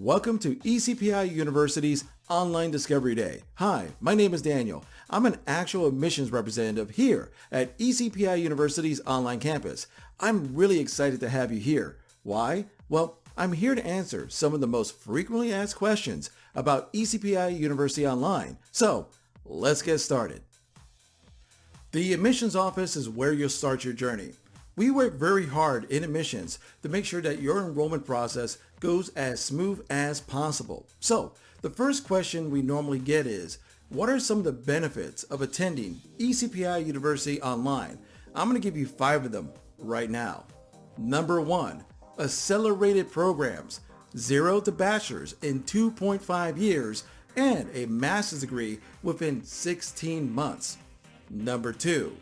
Welcome to ECPI University's Online Discovery Day. Hi, my name is Daniel. I'm an actual admissions representative here at ECPI University's online campus. I'm really excited to have you here. Why? Well, I'm here to answer some of the most frequently asked questions about ECPI University Online. So, let's get started. The admissions office is where you'll start your journey. We work very hard in admissions to make sure that your enrollment process goes as smooth as possible. So, the first question we normally get is, what are some of the benefits of attending ECPI University Online? I'm going to give you 5 of them right now. Number 1, accelerated programs, 0 to bachelor's in 2.5 years and a master's degree within 16 months. Number 2,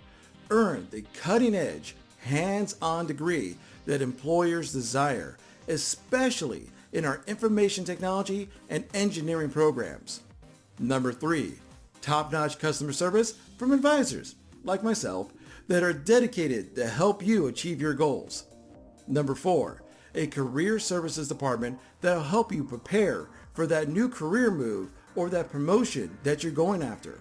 earn the cutting-edge, hands-on degree that employers desire, especially in our information technology and engineering programs. Number 3, top-notch customer service from advisors like myself that are dedicated to help you achieve your goals. Number 4, a career services department that will help you prepare for that new career move or that promotion that you're going after.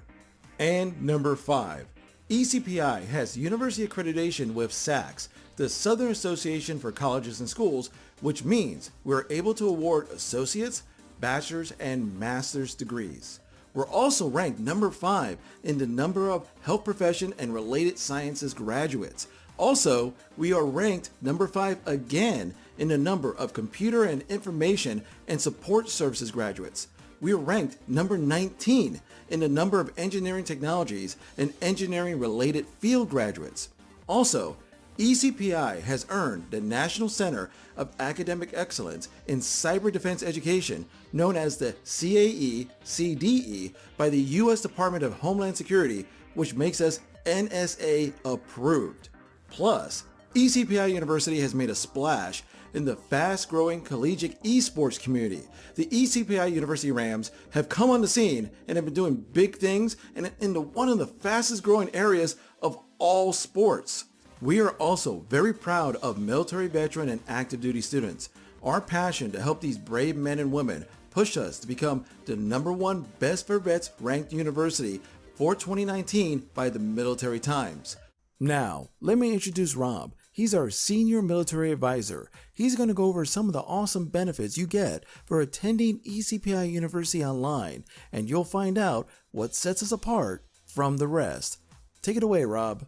And number 5, ECPI has university accreditation with SACS, the Southern Association for Colleges and Schools, which means we're able to award associates, bachelor's, and master's degrees. We're also ranked number 5 in the number of health profession and related sciences graduates. Also, we are ranked number 5 again in the number of computer and information and support services graduates. We are ranked number 19 in the number of engineering technologies and engineering related field graduates. Also, ECPI has earned the National Center of Academic Excellence in Cyber Defense Education, known as the CAE-CDE, by the U.S. Department of Homeland Security, which makes us NSA approved. Plus, ECPI University has made a splash in the fast-growing collegiate esports community. The ECPI University Rams have come on the scene and have been doing big things and in one of the fastest-growing areas of all sports. We are also very proud of military veteran and active duty students. Our passion to help these brave men and women pushed us to become the number 1 Best for Vets ranked university for 2019 by the Military Times. Now, let me introduce Rob. He's our senior military advisor. He's going to go over some of the awesome benefits you get for attending ECPI University Online, and you'll find out what sets us apart from the rest. Take it away, Rob.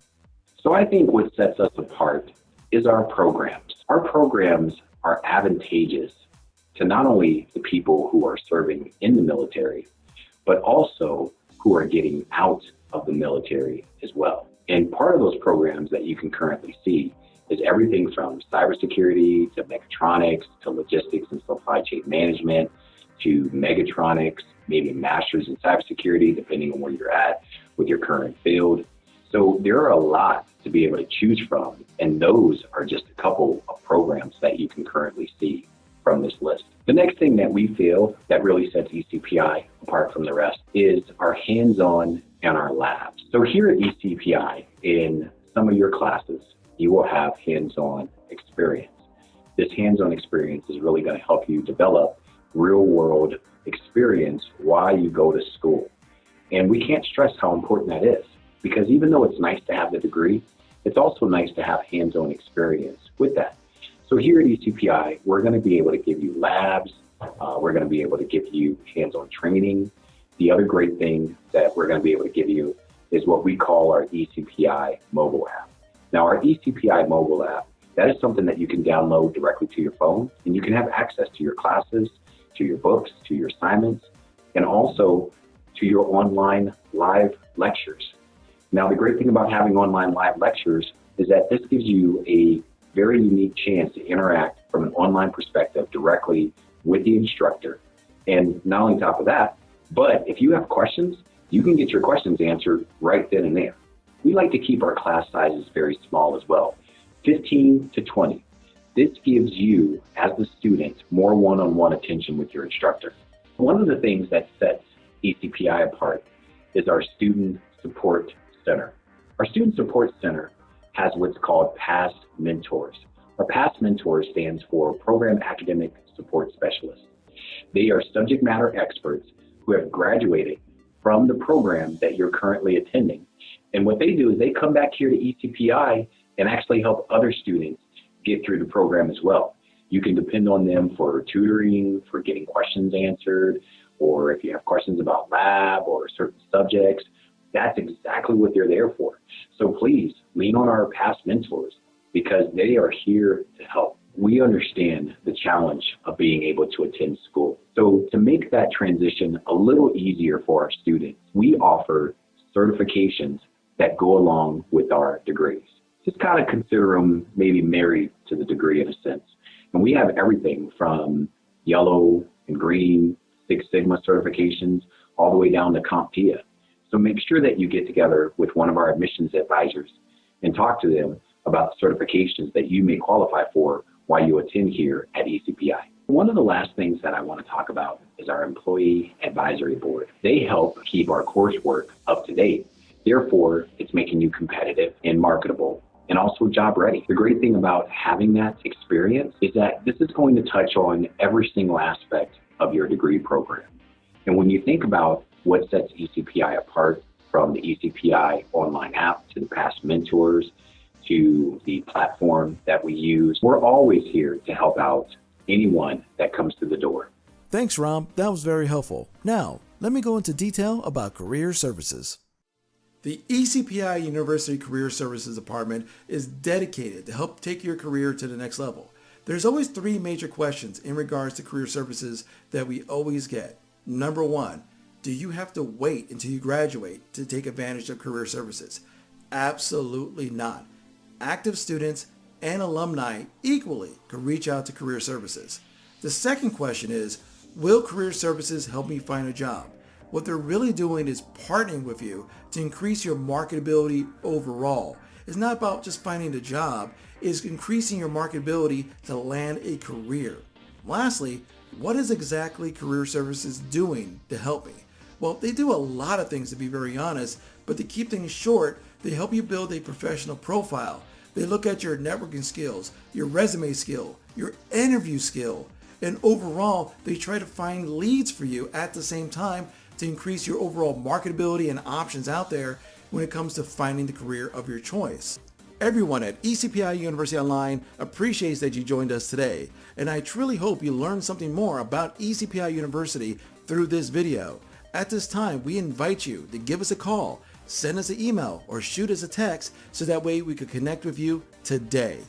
So I think what sets us apart is our programs. Our programs are advantageous to not only the people who are serving in the military, but also who are getting out of the military as well. And part of those programs that you can currently see is everything from cybersecurity to mechatronics to logistics and supply chain management to megatronics, maybe a master's in cybersecurity, depending on where you're at with your current field. So there are a lot to be able to choose from, and those are just a couple of programs that you can currently see from this list. The next thing that we feel that really sets ECPI apart from the rest is our hands-on and our labs. So here at ECPI, in some of your classes, you will have hands-on experience. This hands-on experience is really going to help you develop real-world experience while you go to school. And we can't stress how important that is, because even though it's nice to have the degree, it's also nice to have hands-on experience with that. So here at ECPI, we're going to be able to give you labs. We're going to be able to give you hands-on training. The other great thing that we're going to be able to give you is what we call our ECPI mobile app. Now, our ECPI mobile app, that is something that you can download directly to your phone, and you can have access to your classes, to your books, to your assignments, and also to your online live lectures. Now, the great thing about having online live lectures is that this gives you a very unique chance to interact from an online perspective directly with the instructor. And not only top of that, but if you have questions, you can get your questions answered right then and there. We like to keep our class sizes very small as well, 15 to 20. This gives you, as the student, more one-on-one attention with your instructor. One of the things that sets ECPI apart is our Student Support Center. Our Student Support Center has what's called Past Mentors. Our Past Mentors stands for Program Academic Support Specialist. They are subject matter experts who have graduated from the program that you're currently attending. And what they do is they come back here to ECPI and actually help other students get through the program as well. You can depend on them for tutoring, for getting questions answered, or if you have questions about lab or certain subjects. That's exactly what they're there for. So please lean on our past mentors because they are here to help. We understand the challenge of being able to attend school. So to make that transition a little easier for our students, we offer certifications that go along with our degrees. Just kind of consider them maybe married to the degree in a sense. And we have everything from yellow and green, Six Sigma certifications, all the way down to CompTIA. So make sure that you get together with one of our admissions advisors and talk to them about the certifications that you may qualify for while you attend here at ECPI. One of the last things that I want to talk about is our Employee Advisory Board. They help keep our coursework up to date. Therefore, it's making you competitive and marketable and also job ready. The great thing about having that experience is that this is going to touch on every single aspect of your degree program. And when you think about what sets ECPI apart from the ECPI online app to the past mentors to the platform that we use, we're always here to help out anyone that comes through the door. Thanks, Ram. That was very helpful. Now, let me go into detail about career services. The ECPI University Career Services Department is dedicated to help take your career to the next level. There's always three major questions in regards to career services that we always get. Number one, do you have to wait until you graduate to take advantage of career services? Absolutely not. Active students and alumni equally can reach out to career services. The second question is, will career services help me find a job? What they're really doing is partnering with you to increase your marketability overall. It's not about just finding a job, it's increasing your marketability to land a career. Lastly, what is exactly career services doing to help me? Well, they do a lot of things, to be very honest, but to keep things short, they help you build a professional profile. They look at your networking skills, your resume skill, your interview skill, and overall, they try to find leads for you at the same time to increase your overall marketability and options out there when it comes to finding the career of your choice. Everyone at ECPI University Online appreciates that you joined us today, and I truly hope you learned something more about ECPI University through this video. At this time, we invite you to give us a call, send us an email, or shoot us a text so that way we could connect with you today.